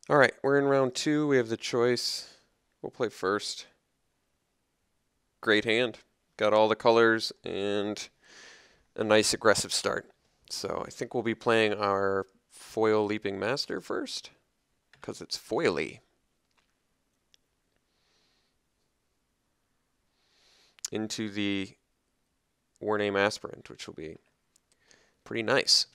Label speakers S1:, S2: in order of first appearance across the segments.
S1: All right, we're in round 2. We have the choice. We'll play first. Great hand. Got all the colors and a nice aggressive start. So I think we'll be playing our foil leaping master first because it's foily. Into the war name aspirant, which will be pretty nice.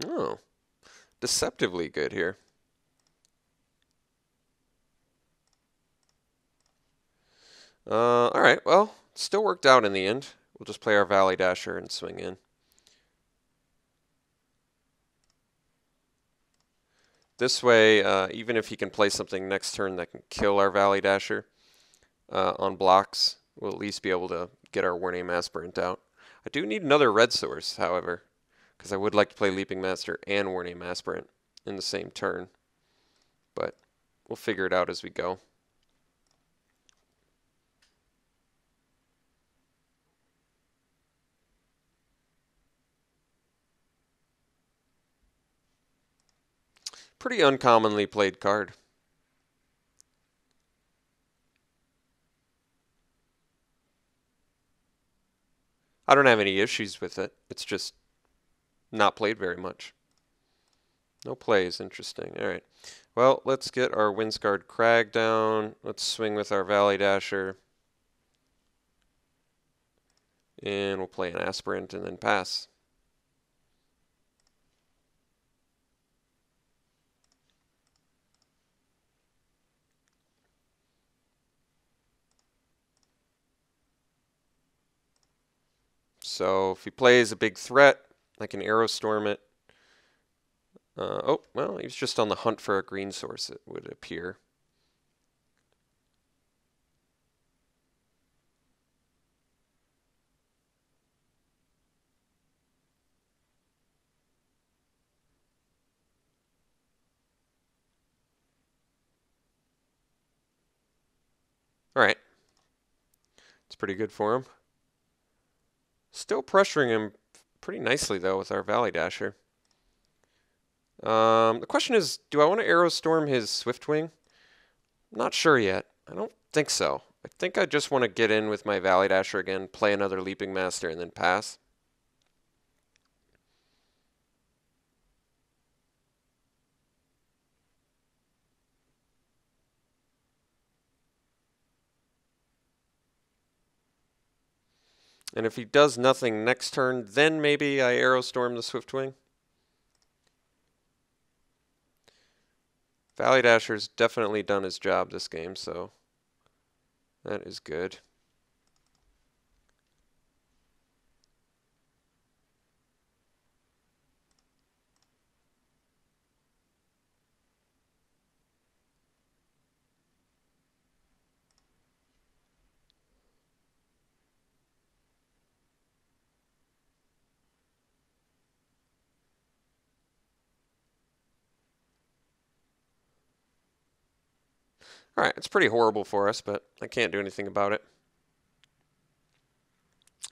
S1: Oh, deceptively good here. All right, well, still worked out in the end. We'll just play our Valley Dasher and swing in. This way, even if he can play something next turn that can kill our Valley Dasher on blocks, we'll at least be able to get our War Name Aspirant out. I do need another red source, however, because I would like to play Leaping Master and War Name Aspirant in the same turn. But we'll figure it out as we go. Pretty uncommonly played card. I don't have any issues with it. It's just not played very much. No plays, interesting. All right. Well, let's get our Windscarred Crag down. Let's swing with our Valley Dasher. And we'll play an Aspirant and then pass. So if he plays a big threat, I can Arrow Storm it. Oh, well, he's just on the hunt for a green source, it would appear. All right. It's pretty good for him. Still pressuring him pretty nicely, though, with our Valley Dasher. The question is, do I want to Arrow Storm his Swiftwing? I'm not sure yet. I don't think so. I think I just want to get in with my Valley Dasher again, play another Leaping Master, and then pass. And if he does nothing next turn, then maybe I Arrow Storm the Swiftwing. Valley Dasher's definitely done his job this game, so that is good. All right, it's pretty horrible for us, but I can't do anything about it.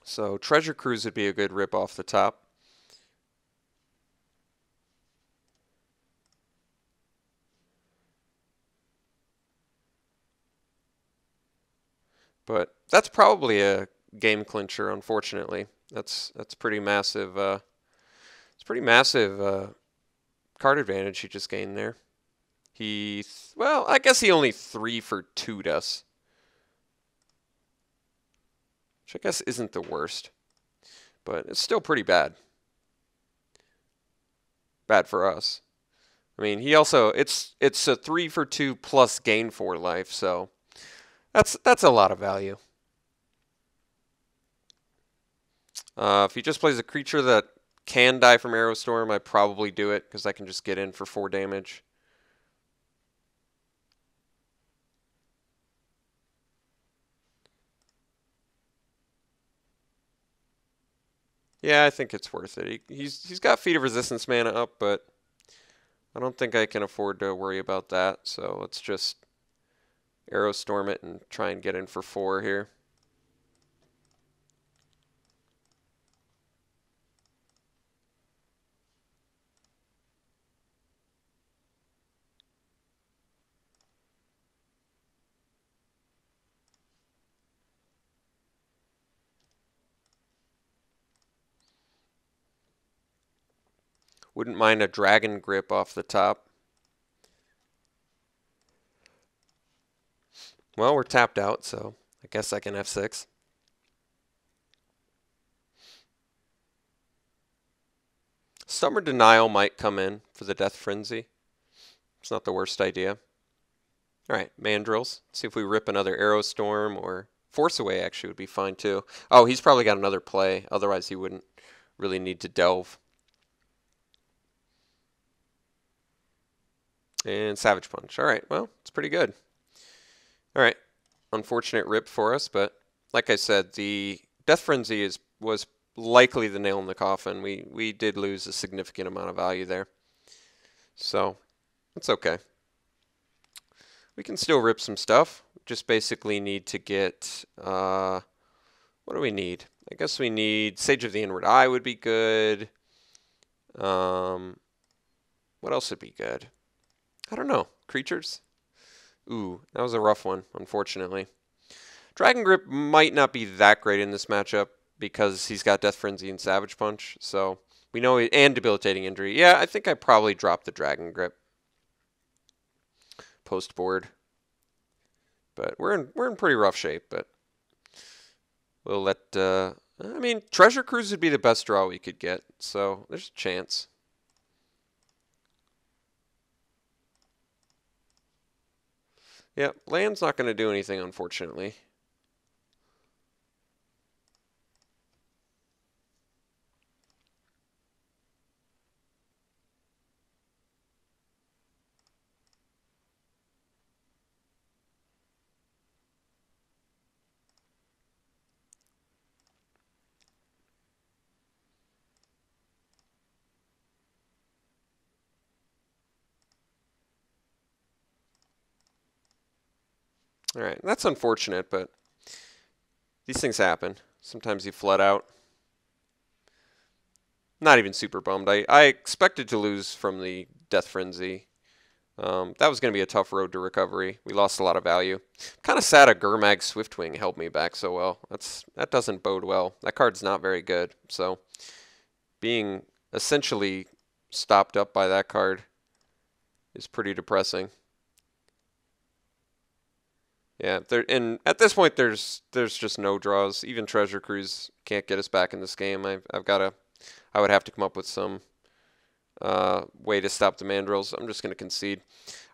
S1: So Treasure Cruise would be a good rip off the top. But that's probably a game clincher, unfortunately. That's pretty massive. It's pretty massive card advantage he just gained there. Well, I guess he only 3 for 2'd us, which I guess isn't the worst, but it's still pretty bad. Bad for us. I mean, he also it's a 3 for 2 plus gain 4 life, so that's a lot of value. If he just plays a creature that can die from Arrow Storm, I'd probably do it because I can just get in for 4 damage. Yeah, I think it's worth it. He's got Feat of Resistance mana up, but I don't think I can afford to worry about that. So let's just Arrow Storm it and try and get in for 4 here. Wouldn't mind a Dragon Grip off the top. Well, we're tapped out, so I guess I can F6. Stubborn Denial might come in for the Death Frenzy. It's not the worst idea. Alright, Mandrills. See if we rip another Arrow Storm, or Force Away actually would be fine too. Oh, he's probably got another play, otherwise he wouldn't really need to delve. And Savage Punch. Alright, well, it's pretty good. Alright, unfortunate rip for us, but like I said, the Death Frenzy was likely the nail in the coffin. We did lose a significant amount of value there. So, it's okay. We can still rip some stuff. Just basically need to get, what do we need? I guess we need Sage of the Inward Eye would be good. What else would be good? I don't know. Creatures? Ooh, that was a rough one, unfortunately. Dragon Grip might not be that great in this matchup because he's got Death Frenzy and Savage Punch. So we know, and Debilitating Injury. Yeah, I think I probably dropped the Dragon Grip post board. But we're in pretty rough shape. But we'll let. I mean, Treasure Cruise would be the best draw we could get. So there's a chance. Yeah, land's not going to do anything, unfortunately. All right, that's unfortunate, but these things happen. Sometimes you flood out. Not even super bummed. I expected to lose from the Death Frenzy. That was going to be a tough road to recovery. We lost a lot of value. Kind of sad a Gurmag Swiftwing held me back so well. That doesn't bode well. That card's not very good. So being essentially stopped up by that card is pretty depressing. Yeah, and at this point there's just no draws. Even Treasure Cruise can't get us back in this game. I would have to come up with some way to stop the Mandrills. I'm just going to concede.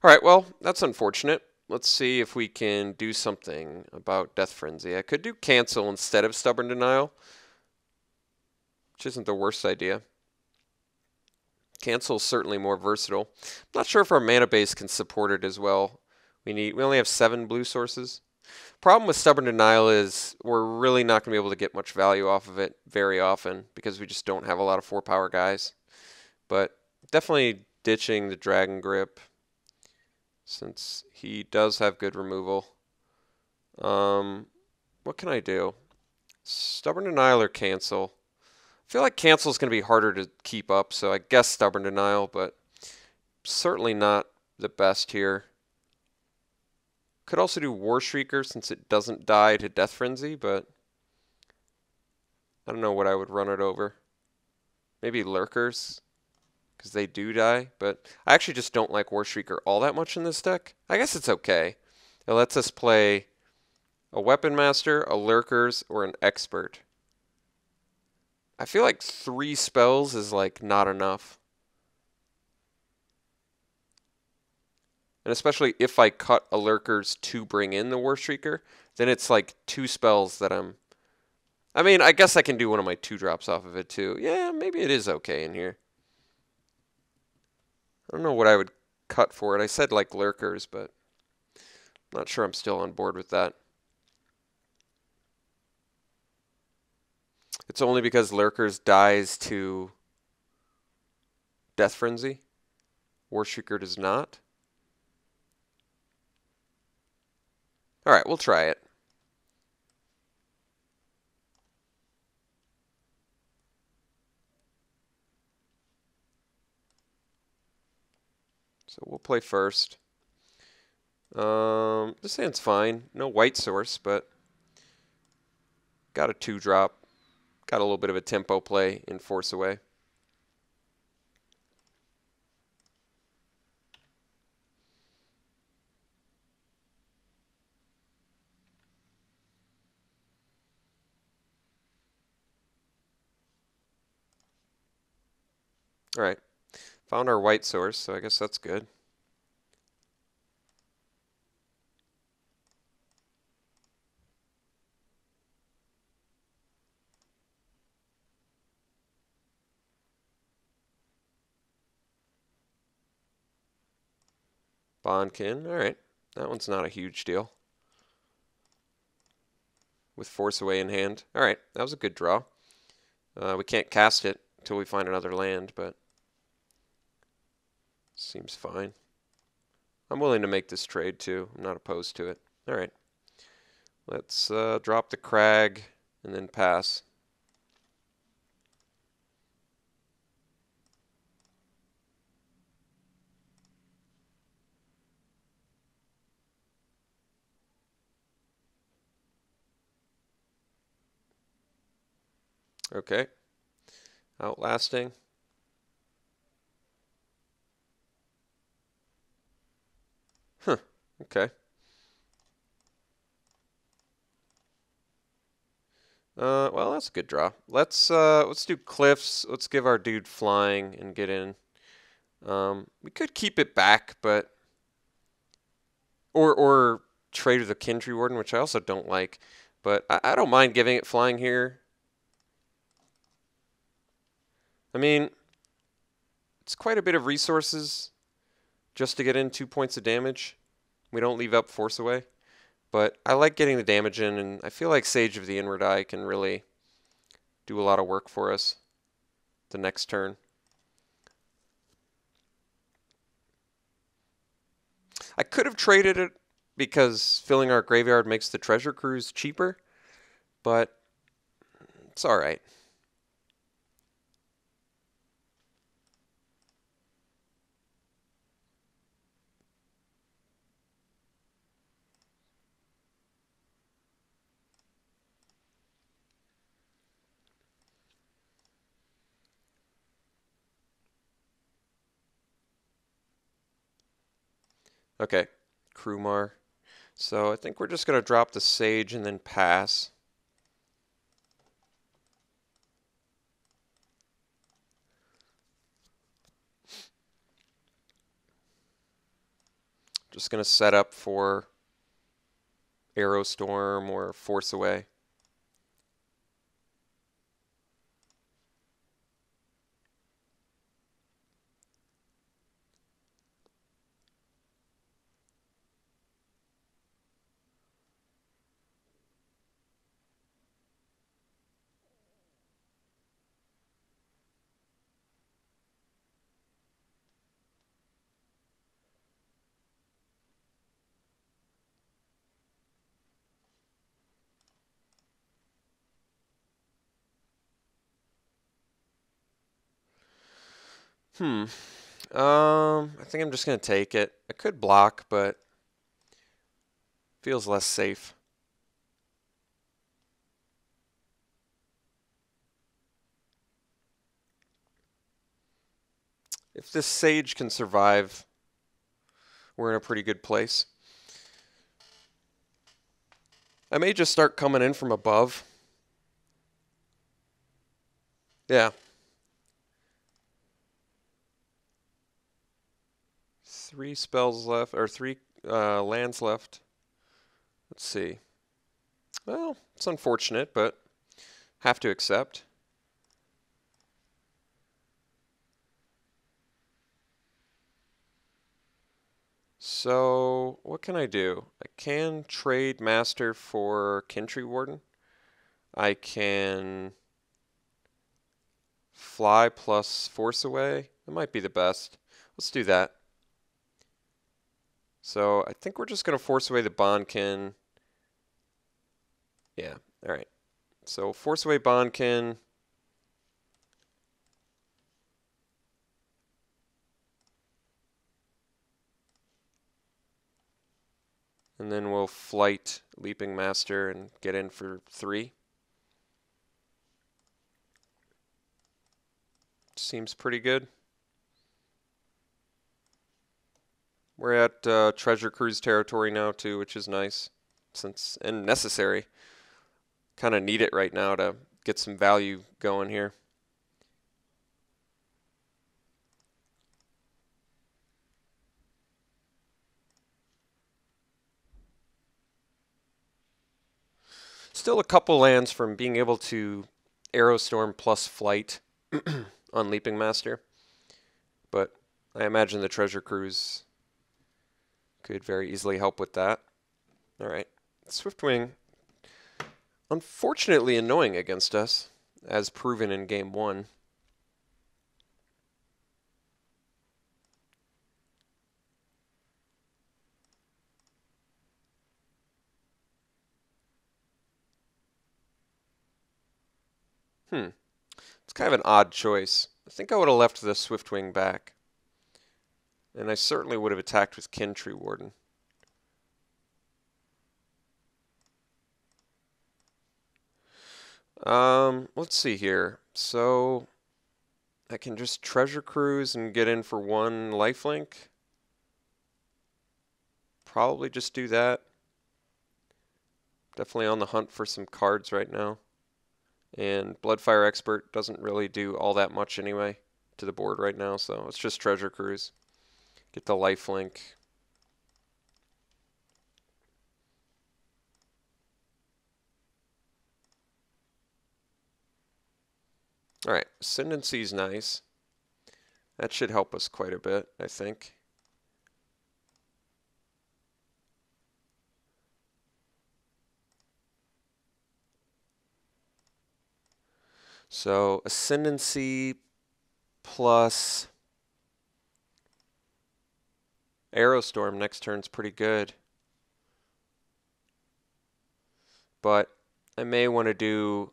S1: All right, well, that's unfortunate. Let's see if we can do something about Death Frenzy. I could do Cancel instead of Stubborn Denial, which isn't the worst idea. Cancel is certainly more versatile. I'm not sure if our mana base can support it as well. We only have 7 blue sources. Problem with Stubborn Denial is we're really not going to be able to get much value off of it very often because we just don't have a lot of 4-power guys. But definitely ditching the Dragon Grip since he does have good removal. What can I do? Stubborn Denial or Cancel? I feel like Cancel is going to be harder to keep up, so I guess Stubborn Denial, but certainly not the best here. Could also do War Shrieker since it doesn't die to Death Frenzy, but I don't know what I would run it over. Maybe Lurkers, because they do die, but I actually just don't like War Shrieker all that much in this deck. I guess it's okay. It lets us play a Weapon Master, a Lurkers, or an Expert. I feel like 3 spells is like not enough. And especially if I cut a Lurkers to bring in the War Shrieker, then it's like 2 spells that I mean, I guess I can do one of my 2-drops off of it too. Yeah, maybe it is okay in here. I don't know what I would cut for it. I said like Lurkers, but I'm not sure I'm still on board with that. It's only because Lurkers dies to Death Frenzy. Warshrieker does not. Alright, we'll try it. So we'll play first. This hand's fine. No white source, but got a 2-drop. Got a little bit of a tempo play in Force Away. Alright. Found our white source, so I guess that's good. Bonkin. Alright. That one's not a huge deal. With Force Away in hand. Alright, that was a good draw. We can't cast it until we find another land, but seems fine. I'm willing to make this trade too. I'm not opposed to it. Alright. Let's drop the Crag and then pass. Okay. Outlasting. Huh. Okay. Well, that's a good draw. Let's do Cliffs. Let's give our dude flying and get in. We could keep it back, but or trade with the Kintry Warden, which I also don't like. But I don't mind giving it flying here. I mean, it's quite a bit of resources just to get in 2 points of damage. We don't leave up Force Away. But I like getting the damage in, and I feel like Sage of the Inward Eye can really do a lot of work for us the next turn. I could have traded it because filling our graveyard makes the treasure cruise cheaper, but it's alright. Okay, Krumar. So I think we're just going to drop the Sage and then pass. Just going to set up for Arrow Storm or Force Away. I think I'm just going to take it. I could block, but feels less safe. If this Sage can survive, we're in a pretty good place. I may just start coming in from above. Yeah. 3 spells left, or 3 lands left. Let's see. Well, it's unfortunate, but have to accept. So, what can I do? I can trade Master for Kintry Warden. I can Fly plus force away. It might be the best. Let's do that. So I think we're just going to force away the Bondkin. Yeah, alright. So force away Bondkin. And then we'll flight Leaping Master and get in for 3. Seems pretty good. We're at Treasure Cruise territory now too, which is nice, and necessary. Kind of need it right now to get some value going here. Still a couple lands from being able to Aerostorm plus flight on Leaping Master, but I imagine the Treasure Cruise could very easily help with that. Alright, Swiftwing, unfortunately annoying against us, as proven in Game 1. It's kind of an odd choice. I think I would have left the Swiftwing back. And I certainly would have attacked with Kin Tree Warden. Let's see here. So I can just Treasure Cruise and get in for 1 lifelink. Probably just do that. Definitely on the hunt for some cards right now. And Bloodfire Expert doesn't really do all that much anyway to the board right now, so it's just Treasure Cruise. Get the lifelink. Alright, Ascendancy's nice. That should help us quite a bit, I think. So, Ascendancy plus Aerostorm next turn's pretty good. But I may want to do,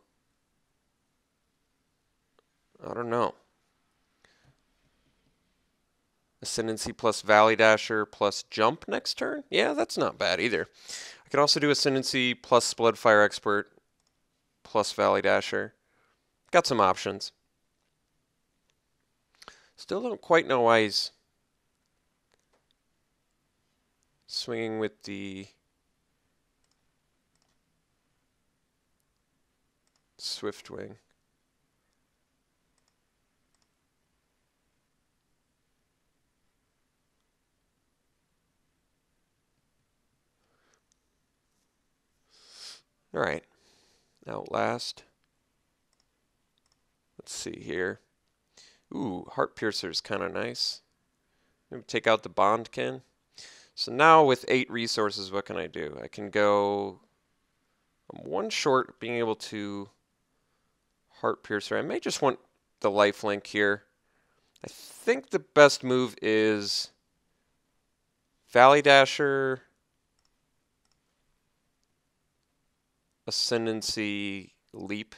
S1: I don't know, Ascendancy plus Valley Dasher plus Jump next turn? Yeah, that's not bad either. I can also do Ascendancy plus Bloodfire Expert plus Valley Dasher. Got some options. Still don't quite know why he's swinging with the Swiftwing. Alright. Outlast. Let's see here. Ooh, Heart Piercer's kind of nice. Maybe take out the Bondkin. So now with 8 resources, what can I do? I can go... I'm 1 short being able to Heart Piercer. I may just want the lifelink here. I think the best move is Valley Dasher, Ascendancy, Leap.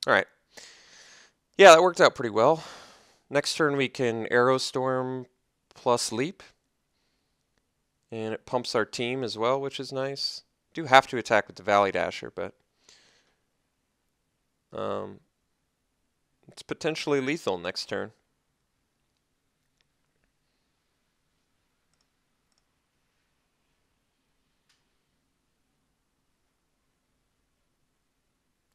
S1: Alright. Yeah, that worked out pretty well. Next turn we can Aerostorm plus Leap. And it pumps our team as well, which is nice. Do have to attack with the Valley Dasher, but It's potentially lethal next turn.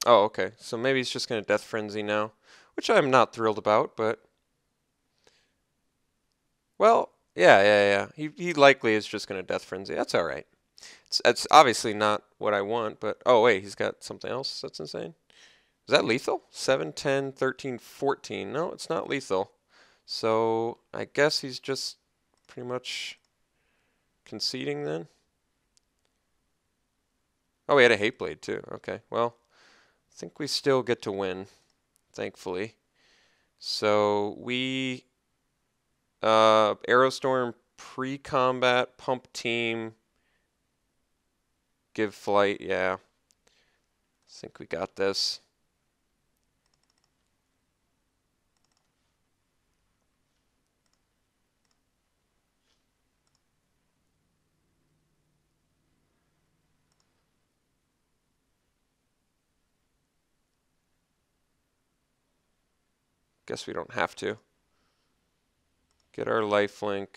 S1: Oh, okay. So maybe he's just going to Death Frenzy now, which I'm not thrilled about, but... Well, yeah. He likely is just going to Death Frenzy. That's all right. It's obviously not what I want, but... Oh, wait, he's got something else? That's insane. Is that lethal? 7, 10, 13, 14. No, it's not lethal. So I guess he's just pretty much conceding then. Oh, he had a Hate Blade too. Okay, well, I think we still get to win, thankfully. So we Aerostorm pre-combat, pump team, give flight. Yeah, I think we got this. Guess we don't have to. Get our lifelink.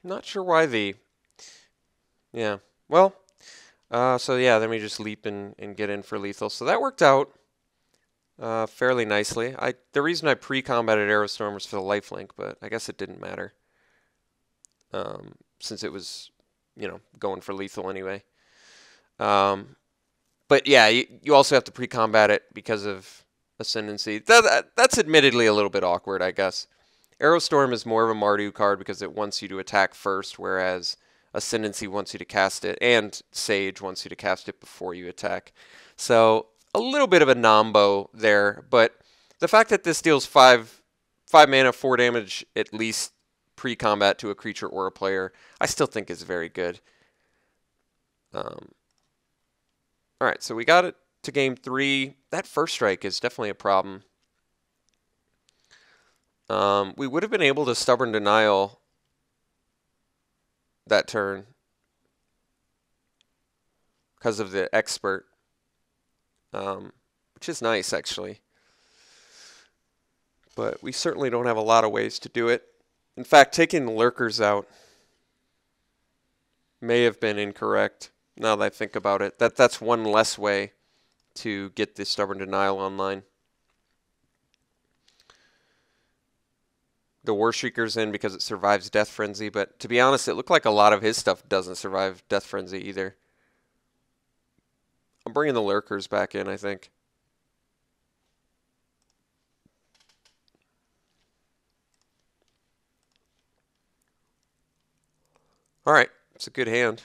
S1: Not sure why the... Yeah, well, so yeah, then we just leap and get in for lethal. So that worked out fairly nicely. The reason I pre-combated Aerostorm was for the lifelink, but I guess it didn't matter since it was, going for lethal anyway. But yeah, you also have to pre-combat it because of Ascendancy. That's admittedly a little bit awkward, I guess. Aerostorm is more of a Mardu card because it wants you to attack first, whereas Ascendancy wants you to cast it, and Sage wants you to cast it before you attack. So a little bit of a nombo there, but the fact that this deals 5 mana, 4 damage at least pre-combat to a creature or a player, I still think is very good. All right, so we got it to game 3. That first strike is definitely a problem. We would have been able to Stubborn Denial that turn because of the Expert, which is nice, actually. But we certainly don't have a lot of ways to do it. In fact, taking the Lurkers out may have been incorrect, now that I think about it. That's one less way to get the Stubborn Denial online. The War Shrieker's in because it survives Death Frenzy, but to be honest, it looked like a lot of his stuff doesn't survive Death Frenzy either. I'm bringing the Lurkers back in, I think. All right, it's a good hand.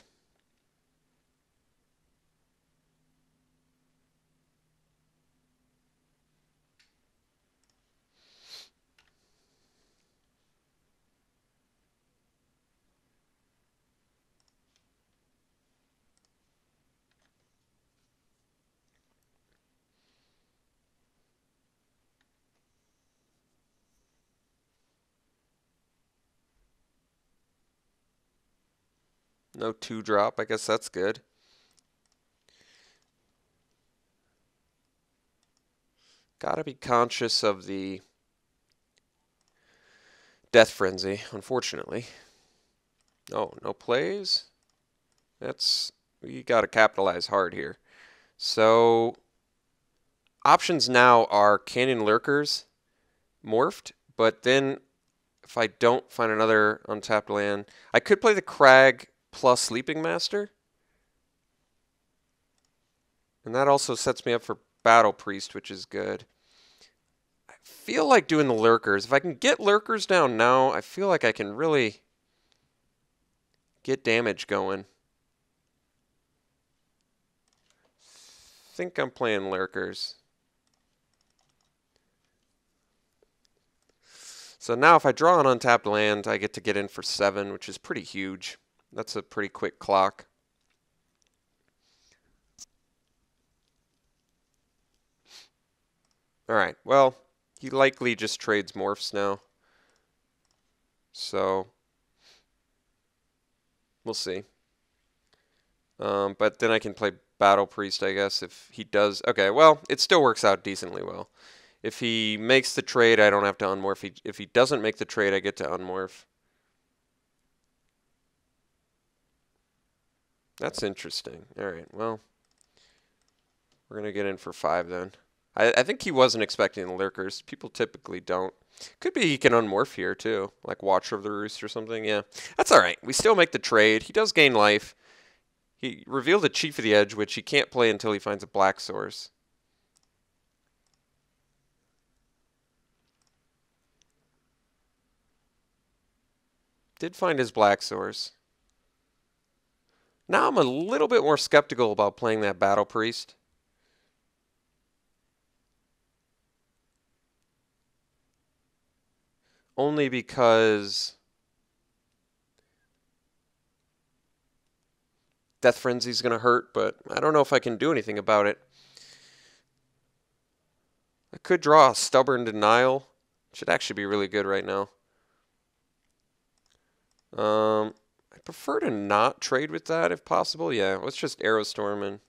S1: No 2-drop. I guess that's good. Gotta be conscious of the Death Frenzy, unfortunately. Oh, no plays? We gotta capitalize hard here. So, options now are Canyon Lurkers, Morphed, but then if I don't find another untapped land, I could play the Crag plus Sleeping Master. And that also sets me up for Battle Priest, which is good. I feel like doing the Lurkers. If I can get Lurkers down now, I feel like I can really get damage going. I think I'm playing Lurkers. So now if I draw an untapped land, I get to get in for 7, which is pretty huge. That's a pretty quick clock. All right, well, he likely just trades Morphs now. So We'll see. But then I can play Battle Priest, I guess, if he does. Okay, well, it still works out decently well. If he makes the trade, I don't have to unmorph. If he doesn't make the trade, I get to unmorph. That's interesting. All right, well, we're going to get in for 5 then. I think he wasn't expecting the lurkers. People typically don't. Could be he can unmorph here too, like Watcher of the Roost or something. Yeah, that's all right. We still make the trade. He does gain life. He revealed a Chief of the Edge, which he can't play until he finds a black source. Did find his black source. Now I'm a little bit more skeptical about playing that Battle Priest. Only because Death Frenzy's going to hurt, but I don't know if I can do anything about it. I could draw a Stubborn Denial. Should actually be really good right now. I prefer to not trade with that if possible. Yeah, let's just Arrow Storm and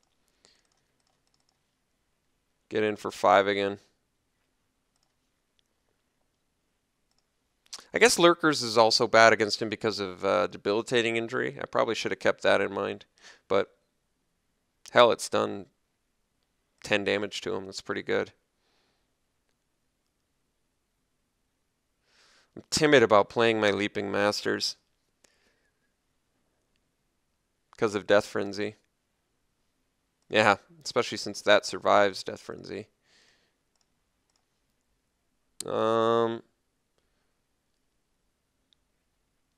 S1: get in for 5 again. I guess Lurkers is also bad against him because of debilitating injury. I probably should have kept that in mind. But hell, it's done 10 damage to him. That's pretty good. I'm timid about playing my Leaping Masters because of Death Frenzy. Yeah, especially since that survives Death Frenzy.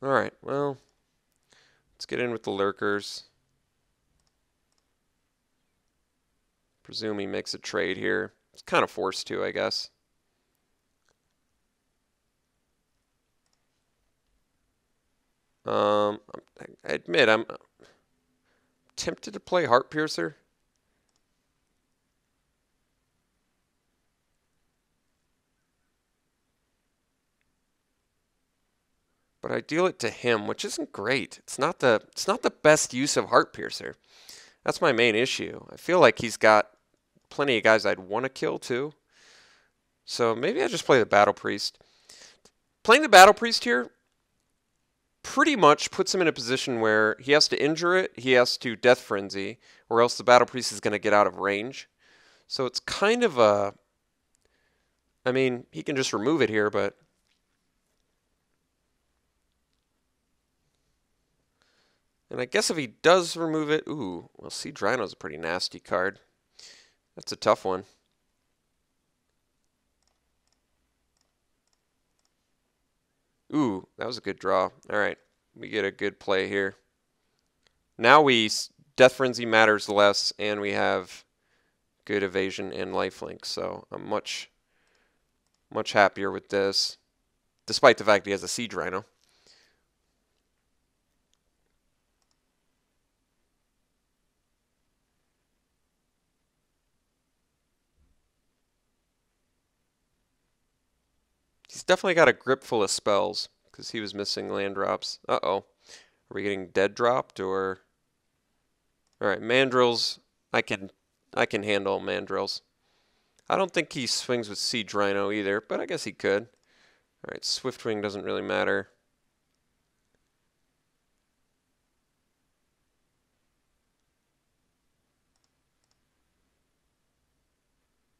S1: Alright, well, let's get in with the Lurkers. Presume he makes a trade here. He's kind of forced to, I guess. I admit I'm tempted to play Heart Piercer. But I deal it to him, which isn't great. It's not the best use of Heart Piercer. That's my main issue. I feel like he's got plenty of guys I'd want to kill too. So maybe I just play the Battle Priest. Playing the Battle Priest here pretty much puts him in a position where he has to injure it, he has to Death Frenzy, or else the Battle Priest is going to get out of range. So it's kind of a... I mean, he can just remove it here, but... And I guess if he does remove it... Ooh, well, Sea Drino's a pretty nasty card. That's a tough one. Ooh, that was a good draw. All right, we get a good play here. Now Death Frenzy matters less, and we have good evasion and lifelink. So I'm much happier with this, despite the fact he has a Siege Rhino. He's definitely got a grip full of spells because he was missing land drops. Uh-oh. Are we getting dead dropped or... All right, Mandrills. I can handle Mandrills. I don't think he swings with Siege Rhino either, but I guess he could. All right, Swiftwing doesn't really matter.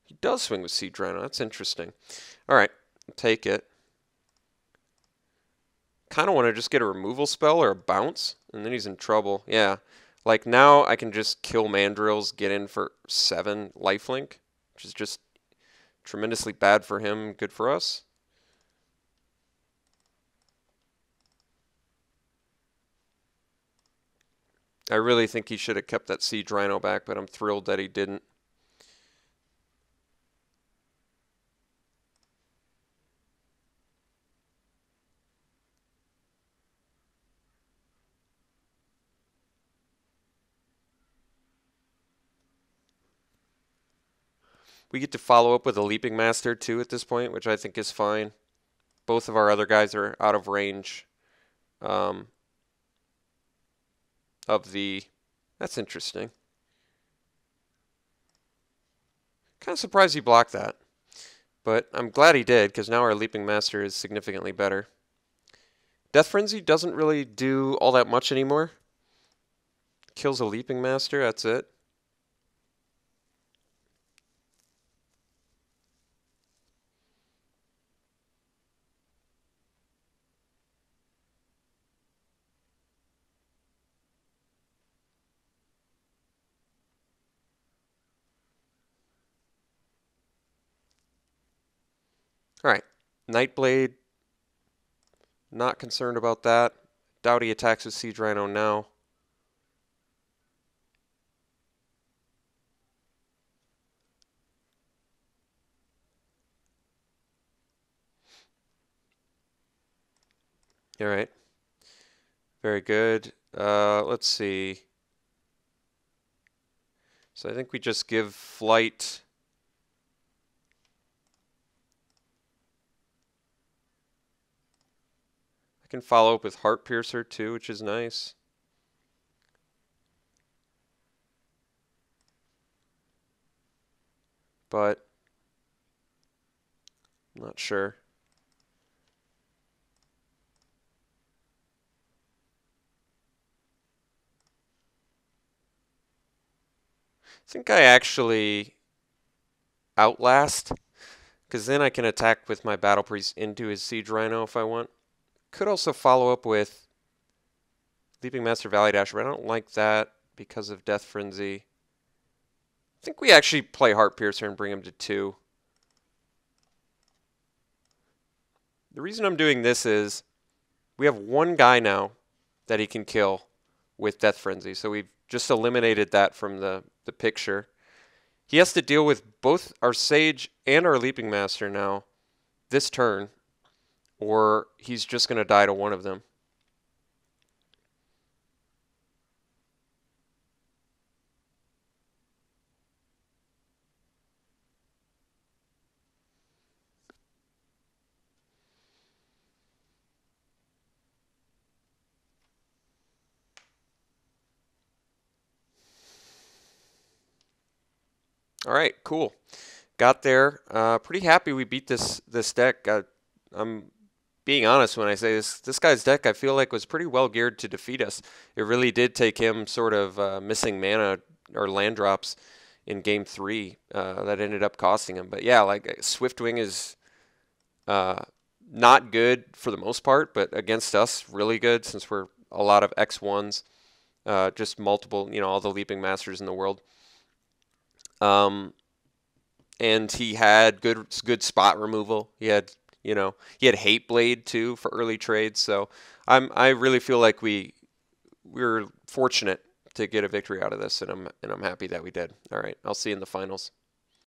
S1: He does swing with Siege Rhino. That's interesting. All right, I'll take it. Kind of want to just get a removal spell or a bounce, and then he's in trouble. Yeah, like now I can just kill Mandrills, get in for 7 lifelink, which is just tremendously bad for him, good for us. I really think he should have kept that Siege Rhino back, but I'm thrilled that he didn't. We get to follow up with a Leaping Master too at this point, which I think is fine. Both of our other guys are out of range. of the... That's interesting. Kind of surprised he blocked that. But I'm glad he did, because now our Leaping Master is significantly better. Death Frenzy doesn't really do all that much anymore. Kills a Leaping Master, that's it. Alright, Nightblade. Not concerned about that. Doubt he attacks with Siege Rhino now. Alright. Very good. Let's see. So I think we just give flight. I can follow up with Heart Piercer too, which is nice. But I'm not sure. I think I actually Outlast, because then I can attack with my Battle Priest into his Siege Rhino if I want. Could also follow up with Leaping Master Valley Dasher, but I don't like that because of Death Frenzy. I think we actually play Heart Piercer and bring him to 2. The reason I'm doing this is we have one guy now that he can kill with Death Frenzy, so we've just eliminated that from the picture. He has to deal with both our Sage and our Leaping Master now this turn, or he's just going to die to one of them. All right, cool. Got there. Pretty happy we beat this deck. I'm being honest when I say this guy's deck I feel like was pretty well geared to defeat us. It really did take him sort of missing mana or land drops in game 3 that ended up costing him. But yeah, like Swiftwing is not good for the most part, but against us really good since we're a lot of X1s, just multiple, all the Leaping Masters in the world. And he had good spot removal. He had Hate Blade too for early trades. So I really feel like we're fortunate to get a victory out of this, and I'm happy that we did. All right, I'll see you in the finals.